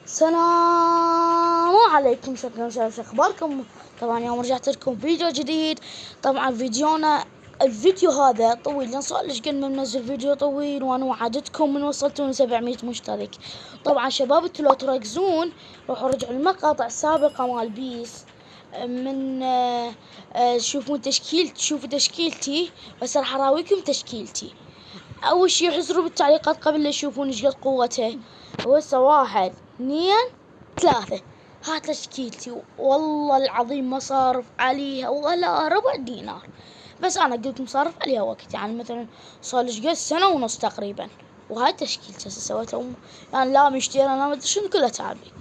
السلام عليكم، شكرا شو اخباركم. طبعا يوم رجعت لكم فيديو جديد. طبعا الفيديو هذا طويل لان صار ليش قد ما منزل فيديو طويل، وانا وعدتكم من وصلتوا 700 مشترك. طبعا شباب انتوا لو تركزون روحوا رجعوا المقاطع السابقة مال بيس من شوفوا تشكيلتي. بس راح اراويكم تشكيلتي. اول شي احزروا بالتعليقات قبل لا يشوفون ايش قد قوته. وهسه 1 2 3 هاي تشكيلتي، والله العظيم ما صارف عليها ولا ربع دينار. بس انا قلت صارف عليها وقت، يعني مثلا صار ليش قد سنة ونص تقريبا. وهاي تشكيلتي هسه سويتها يعني لا مشتري انا ما ادري شنو كلها تعبي.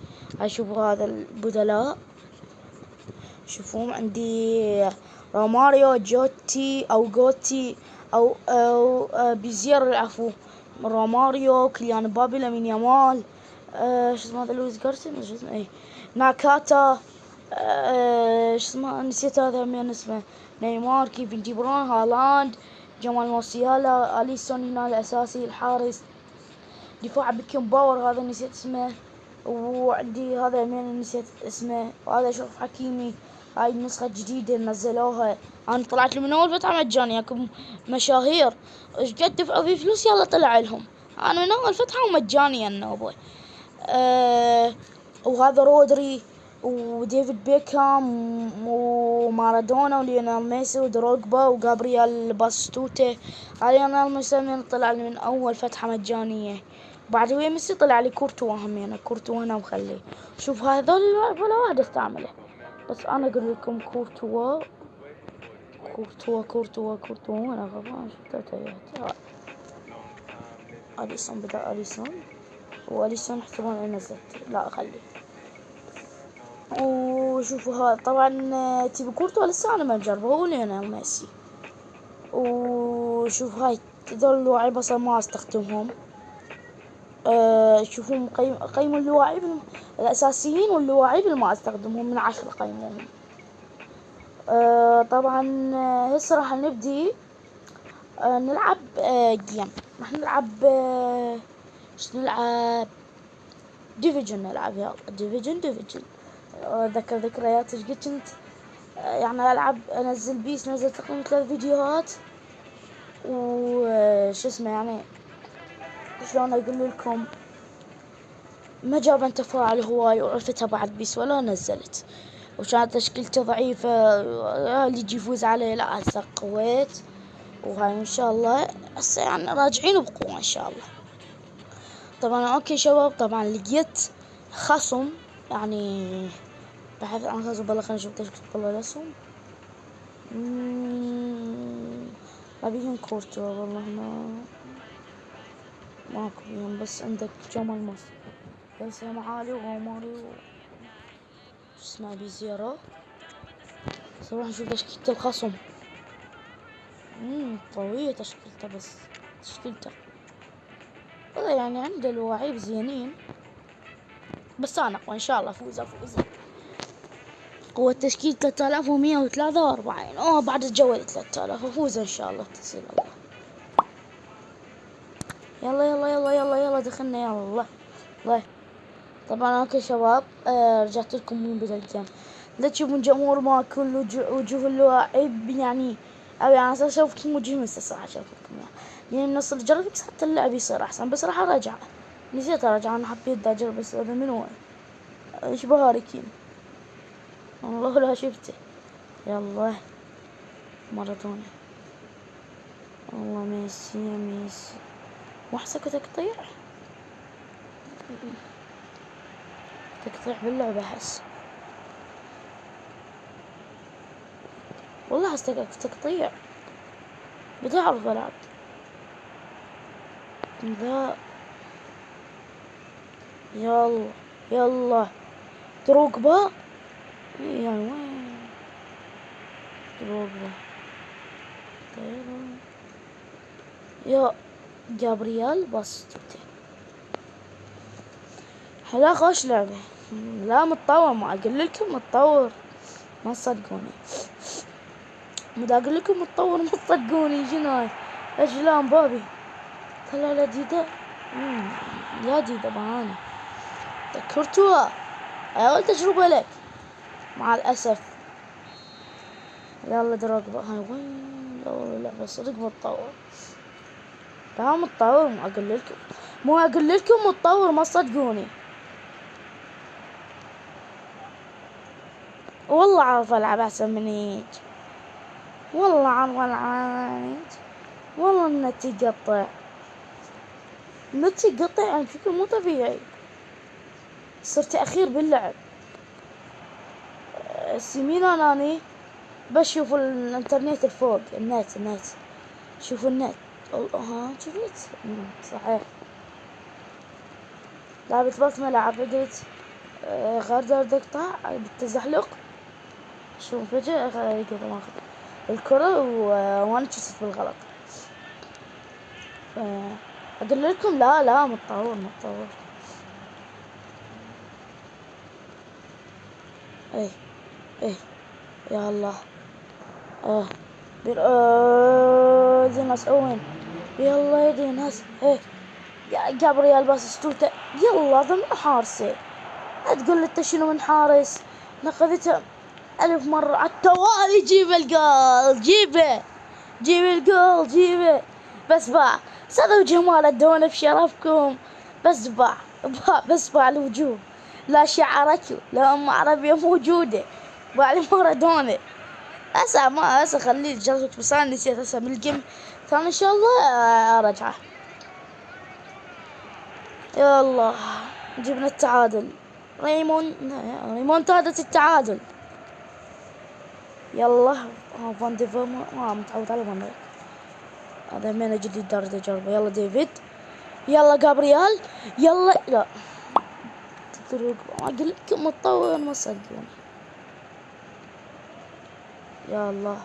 هاي شوفوا هذا البدلاء، شوفوهم عندي روماريو جوتي او جوتي او بيزير العفو، روماريو، كليان بابي، لامين يامال، شو اسمه هذا لويس جارسيا، شو اسمه ايه، ناكاتا، شو اسمه نسيت هذا من اسمه، نيمار، كيفن دي بروين، هالاند، جمال موسيالا، اليسون هنا الاساسي الحارس، دفاع بيكن باور هذا نسيت اسمه، وعندي هذا من نسيت اسمه، وهذا شوف حكيمي. هاي النسخة الجديدة نزلوها، انا طلعت لي من اول فتحة مجانية كم مشاهير ايش قد دفعوا فيه فلوس يلا طلع لهم. انا من اول فتحة ومجانية النوبة. وهذا رودري وديفيد بيكهام ومارادونا وليونيل ميسي ودروغبا وغابرييل باستوتي. ليونيل ميسي من طلع لي من اول فتحة مجانية. بعد ويا ميسي طلع لي كورتوا همينة، كورتوا هنا مخليه. شوف هذول ولا واحد استعمله، بس انا اقول لكم كورتوا وانا غلطان شفتها. اليسون بدأ واليسون احتمال اني نزلت، لا اخليه. وشوفوا هذا طبعا تبي كورتوا لسه انا ما مجربه، هو ليونيل ميسي. وشوف هاي هذول اللواعيب اصلا ما استخدمهم. شوفوا قيموا اللواعيب الاساسيين واللواعيب اللي ما استخدمهم من 10 قيموهم. طبعا هسه راح نبدي نلعب جيم. راح نلعب نلعب ديفيجن، نلعب يلا ديفيجن. ذكر ذكريات ايش قد كنت يعني العب، انزل بيس، نزل تقريبا 3 فيديوهات. وش اسمه يعني شلون اقول لكم، ما جاب تفاعل هواي وعرفتها بعد بيس ولا نزلت، وكانت تشكيلتي ضعيفة. اللي يجي يفوز عليه لا هسه قويت. وهاي ان شاء الله هسه يعني راجعين بقوة ان شاء الله. طبعا اوكي شباب، طبعا لقيت خصم يعني بحث عن خصم. بالله خلينا نشوف تشكيلة والله الاسهم. ابيهم كورتوا والله ماكو بيهم، بس عندك جمال مصر بس معالي وغوماري شو اسمه بيزيرو. صراحة نشوف تشكيلة الخصم. قوية تشكيلته، بس تشكيلته والله يعني عنده الواعيب زينين، بس انا اقوى ان شاء الله افوز. قوة تشكيل 3143. بعد الجولة 3000 افوز ان شاء الله بتسهيل الله. يلا يلا يلا يلا يلا دخلنا يلا الله. طبعا اوكي شباب، رجعت لكم من بداية الجيم. لا تشوفون جمهور ما كل وجوه اللاعب يعني، او يعني اشوفكم وجه ميسي صراحة اشوفكم يعني من نص الجرب، بس حتى اللعب يصير احسن. بس راح ارجع، نسيت ارجع، انا حبيت اجرب بس هذا من وين ايش بهاركين والله لا شفته. يلا مارادونا، والله ميسي وحسك تقطيع باللعبة احس، والله احس تقطيع. بتعرف العب ذا. يلا يلا دروغبا، يعني وين دروغبا؟ يا جابرييل باستوتي. حلا خوش لعبة. لا متطور، ما اقول لكم متطور ما تصدقوني. مدا اقول لكم متطور ما تصدقوني. شنو هاي اجلام بابي؟ طلع له ديدا. يا ديدا بهانة. كورتوا أول تجربة لك مع الأسف. يلا دروجبا هاي وين اللعبة صدق متطور. لا متطور مو أقول لكم متطور ما تصدقوني. والله عارف ألعب أحسن من هيك. والله عارف ألعب هيك. والله النت يقطع. النت يقطع يعني بشكل مو طبيعي. صرت أخير باللعب. سيمين أناني بشوف الانترنت الفوق النت شوف النت. ها شفت صحيح. لعبة بسمة قلت غردر تقطع بالتزحلق. شوف فجأة قطع ماخذ الكرة وانا شفت بالغلط. اقول لكم لا متطور. ايه يا الله. ديناس اوين. يلا يا ديناس. جابريال باس ستوتا. يلا ضمن حارسه. لا تقول لي انت شنو من حارس. نقذتها 1000 مرة على التوالي. جيب الجول جيب الجول. بس باع صدق جمال الدون بشرفكم. بس باع الوجوه. لا شعرته لا أم عربية موجودة. باع لي مارادونا. هسه خليه جربت بس انا نسيت هسه من الجيم ثاني ان شاء الله ارجعه. يلا جبنا التعادل. ريمونتادا التعادل. يلا فان ديفو ما متعود على فان ديفو. هذا من جديد درجة جربه. يلا ديفيد. يلا جابريال. يلا لا تدرك ما قلت متطور ما صدقوني. يا الله.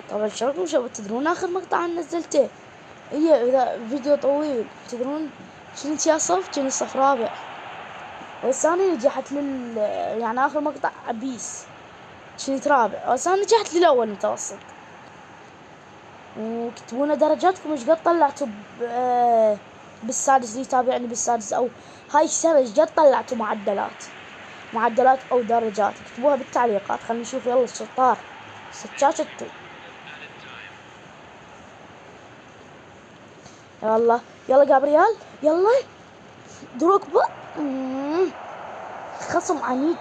طبعا شاركوا شباب. تدرون اخر مقطع نزلته هي اذا فيديو طويل تدرون شنو يا صف رابع والثاني نجحت يعني اخر مقطع عبيس كنت رابع والثاني نجحت للاول متوسط. وكتبونا درجاتكم ايش قد طلعتوا بالسادس اللي يتابعني بالسادس او هاي السنة ايش قد طلعتوا معدلات او درجات اكتبوها بالتعليقات. خلينا نشوف. يلا الشطار شاشتو. يلا جابريال. يلا دروكبا. خصم عنيد.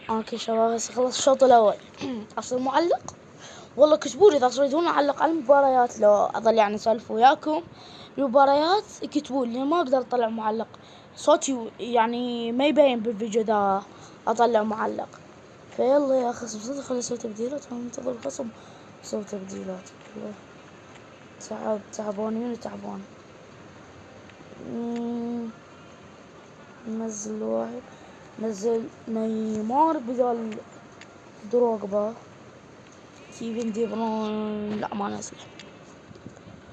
اوكي شباب هسه خلص الشوط الاول. اصل معلق والله كتبولي اذا تريدون اعلق على المباريات لو اظل يعني اسولف وياكم المباريات اكتبولي ما اقدر اطلع معلق. صوتي يعني ما يبين بالفيديو اذا اطلع معلق. فيلا يا خصم صدق خلي اسوي تبديلات. انا منتظر الخصم اسوي تبديلات. تعبانين وتعبان. نزل واحد. نزل نيمار بدل دروغبا. كيفن دي برون لا ما نزل.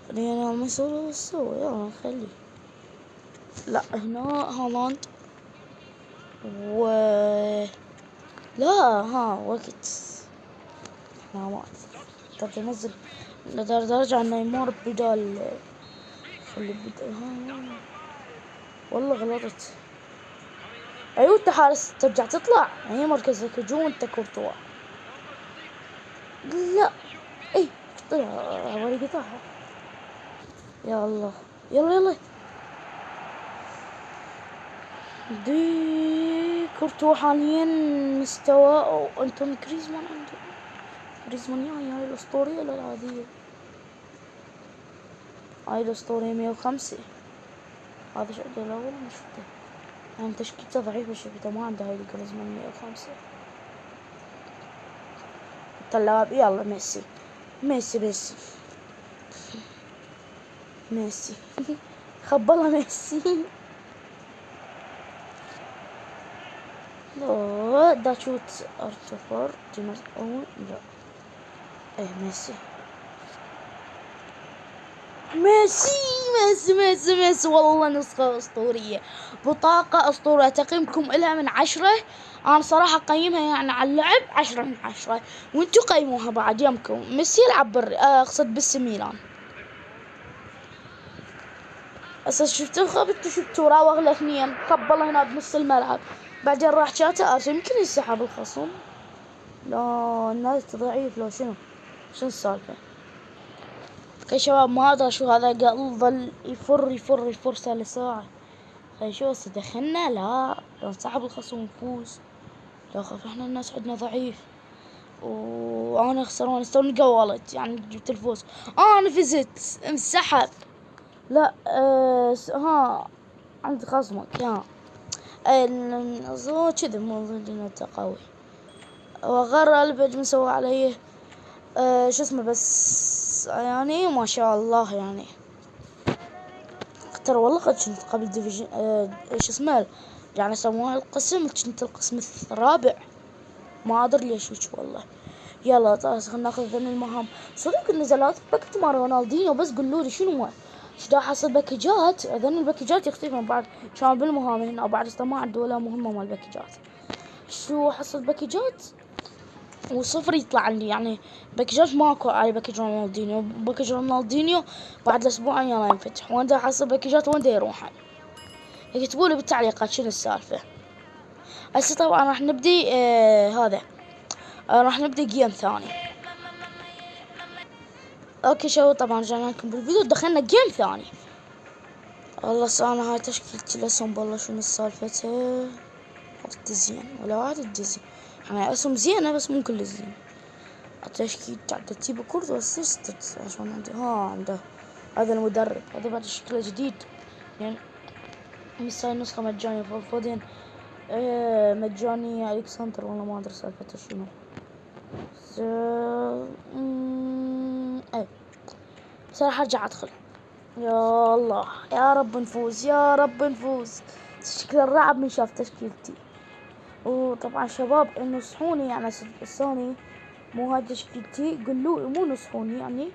خلينا ما سوى يلا نخلي. لا هنا هالاند لا وقت احنا ما تبي ننزل درجة نيمار بدال خلي والله غلطت. ايوه انت حارس ترجع تطلع. هي مركزك هجوم انت كورتوا. لا طلع وري قطعها. يا الله. يلا دي كورتوا حاليا مستوى او انتوني جريزمان عنده. جريزمان هاي الاسطورية ولا العادية؟ هاي الاسطورية 105. هذا شفته الاول ما شفته يعني تشكيلته ضعيفة شفته ما عنده هاي جريزمان 105. اللاعب يلا ميسي خبلها ميسي. لا دا شوت ارتفر جيمس او لا ميسي والله نسخة اسطورية. بطاقة اسطورية. تقييمكم إلها من 10. انا صراحة اقيمها يعني على اللعب 10 من 10 وانتو قيموها بعد يمكم. ميسي يلعب اقصد بالسي ميلان. هسه شفتوا خبطوا شفتوا راوغ الاثنين خبله هنا بنص الملعب، بعدين راح شاته ارسل يمكن يسحب الخصم. لا الناس ضعيف لو شنو السالفة. اوكي شباب ما ادري شو هذا قال ظل يفر صار له ساعة. خي شو هسه دخلنا لا لو انسحب الخصم ونفوز. لا خاف احنا الناس عندنا ضعيف وانا خسران استوني قولت يعني جبت الفوز. انا فزت انسحب. لا ها عند خصمك ها كذا مو ضدنا قوي وغير البج مسوي عليه شو اسمه بس يعني ما شاء الله يعني ترى والله قد كنت قبل ديفيجن شو اسمه يعني سووا القسم كنت القسم الرابع ما ادري ليش هيك والله. يلا خلنا ناخذ ذن المهام. صدق نزلات باكت مال رونالدينيو بس قولوا لي شنو هو ايش دا حصل باكجات ذن الباكجات يختلفون بعد كان بالمهام هنا بعد ما عنده ولا مهمة مال باكجات. شو حصل باكجات وصفر يطلع عندي يعني باكجات ماكو على باكج رونالدينيو بعد الاسبوع يلا ينفتح وين دا احصل باكجات وين دا يروحن اكتبوا لي بالتعليقات شنو السالفة. هسه طبعا راح نبدي هذا راح نبدي جيم ثاني. اوكي شباب طبعا رجعنا لكم بالفيديو دخلنا جيم ثاني. والله انا هاي تشكيلتي الاسهم بالله شنو سالفتها التزيين ولا واحد التزيين يعني اسهم زينة بس مو كل زين. التشكيل تاع ترتيب كرة واسيست عشان عندي عنده هذا المدرب هذا بعد شكله جديد يعني مثل نسخة مجانية فودين مجاني الكسندر والله ما ادري سالفته شنو. اي بصراحة ارجع ادخل يا الله يا رب نفوز يا رب نفوز. شكل الرعب من شاف تشكيلتي. وطبعا شباب نصحوني يعني الثاني مو هاي تشكيلتي قولوا مو نصحوني يعني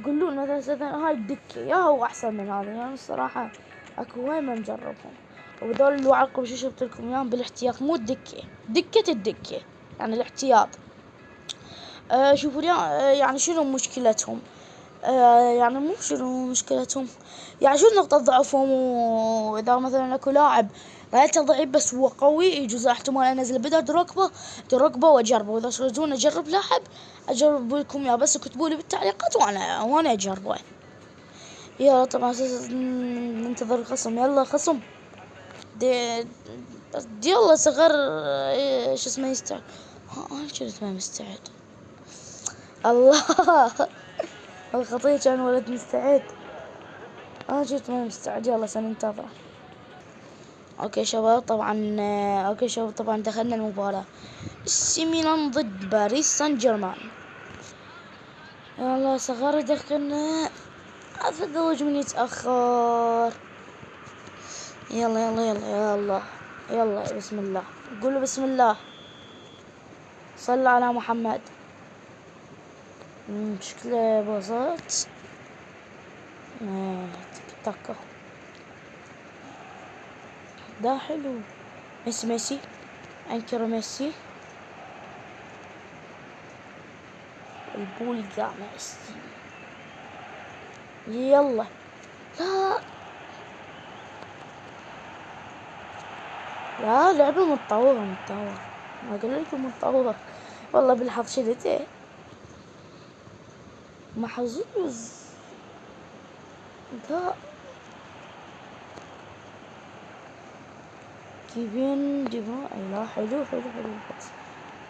قولوا مثلا هاي الدكة يا هو احسن من هذا يعني الصراحة اكو هواي ما مجربهم. وذول اللي وعدكم شو شفت لكم اياهم بالاحتياط مو الدكة الدكة يعني الاحتياط. شوفوا يعني شنو مشكلتهم يعني مو شنو مشكلتهم يعني شو نقطة ضعفهم. وإذا مثلا اكو لاعب رأيته ضعيف بس هو قوي يجوز احتمال انزل بدل دروكبا واجربه. واذا تريدون اجرب لاعب اجرب لكم اياه بس اكتبوا لي بالتعليقات وانا اجربه. يلا طبعا ننتظر الخصم يلا خصم دي يلا صغر شو اسمه يستعد. انا كنت ما مستعد الله الخطية كان ولد مستعد انا كنت ما مستعد. يلا سننتظر. اوكي شباب طبعا دخلنا المباراة سي ميلان ضد باريس سان جيرمان. يلا صغار دخلنا افضل من يتأخر. يلا بسم الله قولوا بسم الله صلوا على محمد. شكله باصات تك ده حلو. ميسي انكر ميسي البولجا ميسي. يلا لا لعبة متطورة ما اقول لكم متطورة والله بالحظ شلته محظوظ. لا كيفين دي مراي لا حلو بس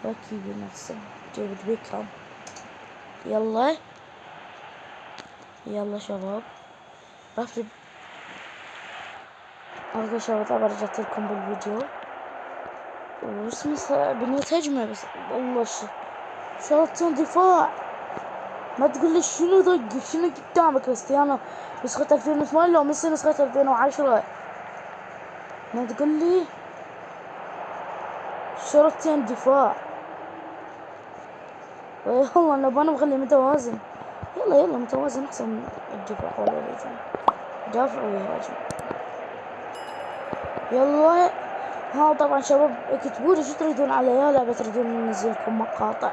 لا كيفين نفسه ديفيد بيكهام. يلا شباب رافد. اوكي شباب طبعا رجعت لكم بالفيديو واسمه بنية هجمة بس والله شوطين دفاع ما تقول لي شنو ضق شنو قدامك كريستيانو نسخة 2008 لو ميسي نسخة 2010 ما تقول لي شوطين دفاع والله انا بخليه متوازن. يلا متوازن احسن من الدفاع ولا الهجوم دافع ويهاجم. يلا ها طبعا شباب اكتبوا لي شو تريدون عليها لعبة تريدون ننزل لكم مقاطع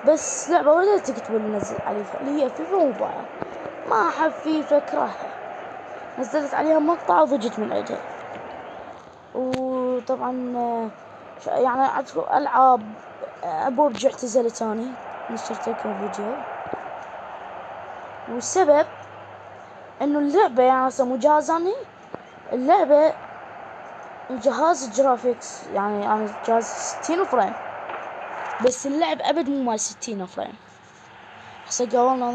بس لعبة ولا تكتبوا لي ننزل عليها اللي هي فيفا موبايل ما احب فيفا اكرهها نزلت عليها مقطع وضجت من عندها. وطبعا يعني العاب ببجي اعتزلت اني، نشرت لكم فيديو. والسبب انه اللعبة يعني هسه مو جهاز اني، اللعبة جهاز جرافيكس يعني جهاز 60 فريم، بس اللعب ابد مو مال 60 فريم. هسه قولنا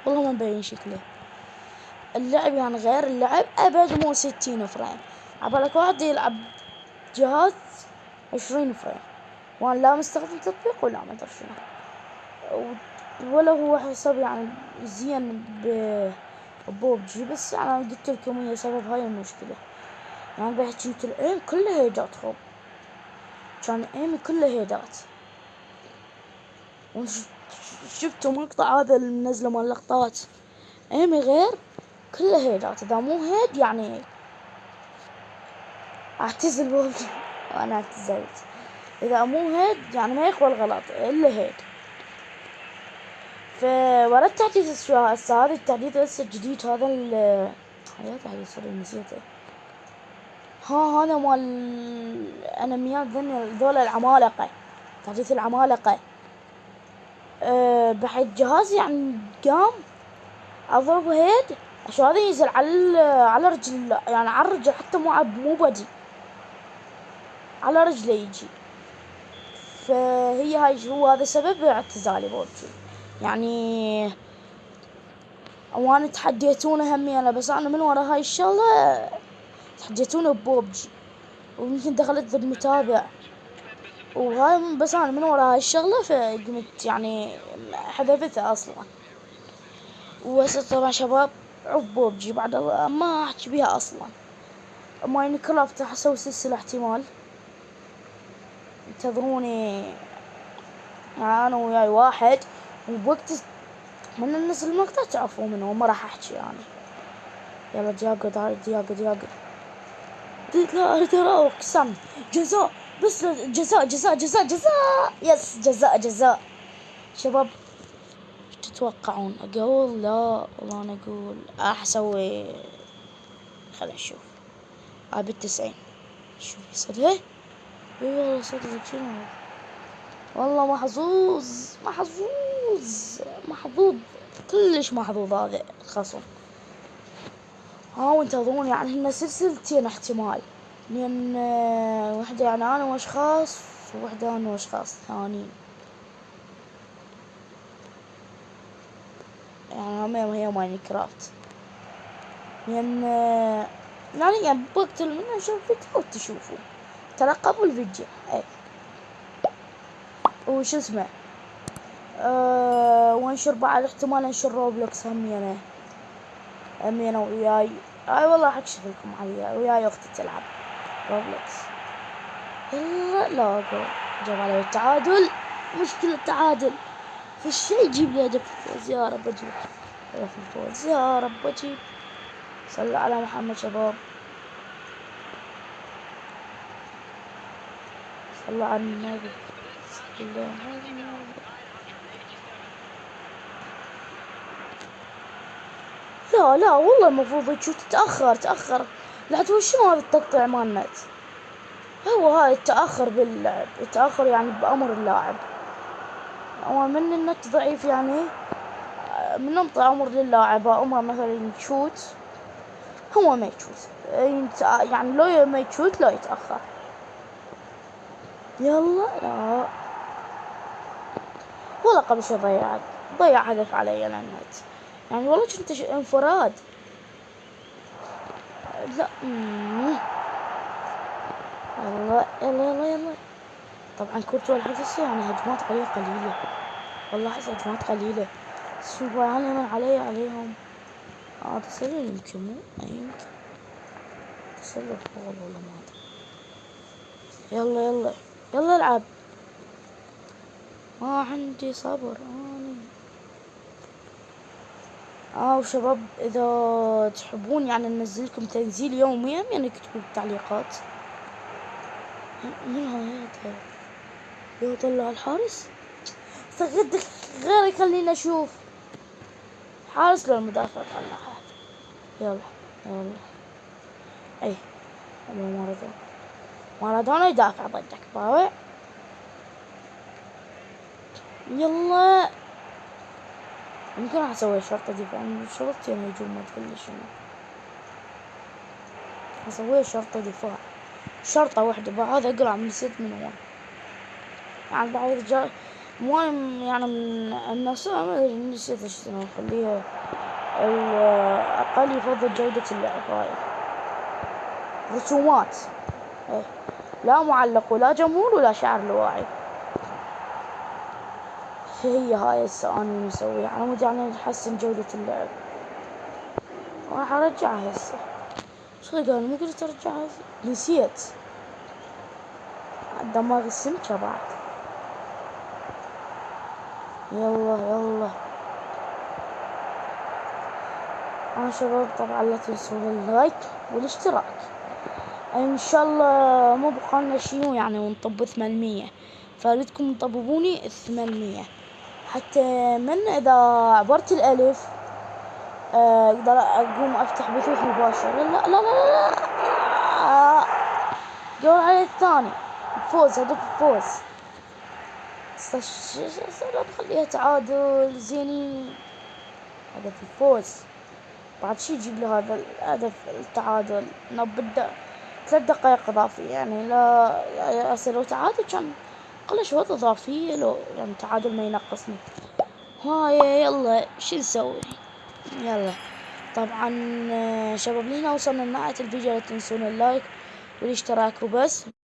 والله ما مبين شكله. اللعب يعني غير اللعب ابد مو 60 فريم. عبالك واحد يلعب جهاز 20 فريم، وانا لا مستخدم تطبيق ولا ما ادري شنو، ولا هو حسب يعني زين ببجي. بس يعني قلت لكم هي سبب هاي المشكلة. يعني بحكي انت الايم كله هيدات خب، كان ايمي كله هيدات. شفتوا مقطع هذا اللي منزله مال لقطات ايمي غير كله هيدات. اذا مو هيد يعني اعتزل ببجي. وانا اعتزلت. اذا مو هيد يعني ما يقبل غلط الا هيد. ورا التحديث شو هسه هذا التحديث هسه الجديد هذا يا تحديث سوري نسيته. هذا مال انميات ذول العمالقة، تحديث العمالقة. بحيث جهازي يعني قام اضرب هيد عشان هذا ينزل على رجل، يعني على الرجل حتى مو بدي، على رجله يجي. فهي هاي هو هذا سبب اعتزالي ببجي. يعني وانا تحديتونا همي انا، بس انا من ورا هاي الشغلة تحديتونا ببجي، ويمكن دخلت ضد متابع وهاي. بس انا من ورا هاي الشغلة فقمت يعني حذفتها اصلا. وهسه طبعا شباب عب ببجي بعد ما احكي بيها اصلا. ماينكرافت راح اسوي سلسلة احتمال، انتظروني. انا وياي واحد، وبوقت من ننزل المقطع تعرفوا منه، ما راح احكي يعني. يلا دياقد لا ترى اقسم جزاء، بس جزاء يس جزاء. شباب ايش تتوقعون؟ اقول لا والله انا اقول راح اسوي، خلينا نشوف. ب90 شوف صدق. اي والله صدق شنو، والله محظوظ كلش محظوظ هذا الخصم. وانتظرون يعني هن سلسلتين احتمال، لان وحدة يعني انا واشخاص، ووحدة انا واشخاص ثانيين. يعني هي ماينكرافت، لان يعني بوقت من نشوف فيديو تشوفوا ترقبوا الفيديو. اي وش اسمه وانشر بعد احتمال انشر روبلوكس همي انا وياي. والله حكشف لكم عليها، وياي اختي تلعب روبلوكس. يلا لا اقول جاب علي التعادل، مشكلة التعادل في الشيء يجيب لي هدف الفوز. يا رب اجيب هدف الفوز، يا رب اجيب. صلوا على محمد شباب، صلوا على النبي، صلوا على النبي. لا والله المفروض تشوف تتأخر. لا تقول شنو هذا التقطيع مال النت؟ هو هاي التأخر باللعب، التأخر يعني بأمر اللاعب. هو من النت ضعيف يعني من ننطي أمر للاعب، أمر مثلا يشوت هو ما يشوت، يعني لو ما يشوت لا يتأخر. يلا لا والله قبل شوي ضيع هدف علي انا النت، يعني والله كنت انفراد. لا يلا. طبعا كورتوا الحفظ يعني هجمات عليه قليلة، والله احس هجمات قليلة. شوف يعني من عليهم تسلل يمكن، مو يمكن تسلل فوق والله ما ادري. يلا العب، ما عندي صبر وشباب اذا تحبون يعني ننزلكم تنزيل يوميا يعني اكتبوا بالتعليقات. من هذا يطلع الحارس صدق غير يخلينا نشوف حارس لو المدافع طلعها. يلا يلا. اي مارادونا يدافع ضدك باوع. يلا يمكن راح اسوي شرطة دفاع، شرطتين هجوم ما تقول لي شنو. اسوي شرطة دفاع، شرطة واحدة هذا اقرا من نسيت من وين. يعني بعد رجال المهم يعني من الناس ما ادري نسيت شنو نخليها اقل يفضل جودة اللعب هاي. رسومات ايه، لا معلق ولا جمهور ولا شعر لواعي. هي هاي هسه اني مسويها على مود يعني نحسن جودة اللعب. راح ارجعها هسه. شو قال مو قلت ارجعها؟ نسيت دماغ السمكة بعد. يلا شباب طبعا لا تنسون اللايك والاشتراك. ان شاء الله مو بقالنا شي يعني ونطب 800، فاريدكم تطببوني 800 حتى من اذا عبرت الالف اقدر اقوم افتح بثوث مباشر. لا قول على الثاني الفوز، هدف الفوز. نخليها تعادل زيني، هدف الفوز. بعد شي يجيب له هذا الهدف التعادل نبدأ 3 دقائق اضافية. يعني لا هسه لو تعادل كان اقل شوط اضافية، لو يعني تعادل ما ينقصني. هاي يلا شو نسوي؟ يلا طبعا شباب لهنا وصلنا لنهاية الفيديو، لا تنسون اللايك والاشتراك وبس.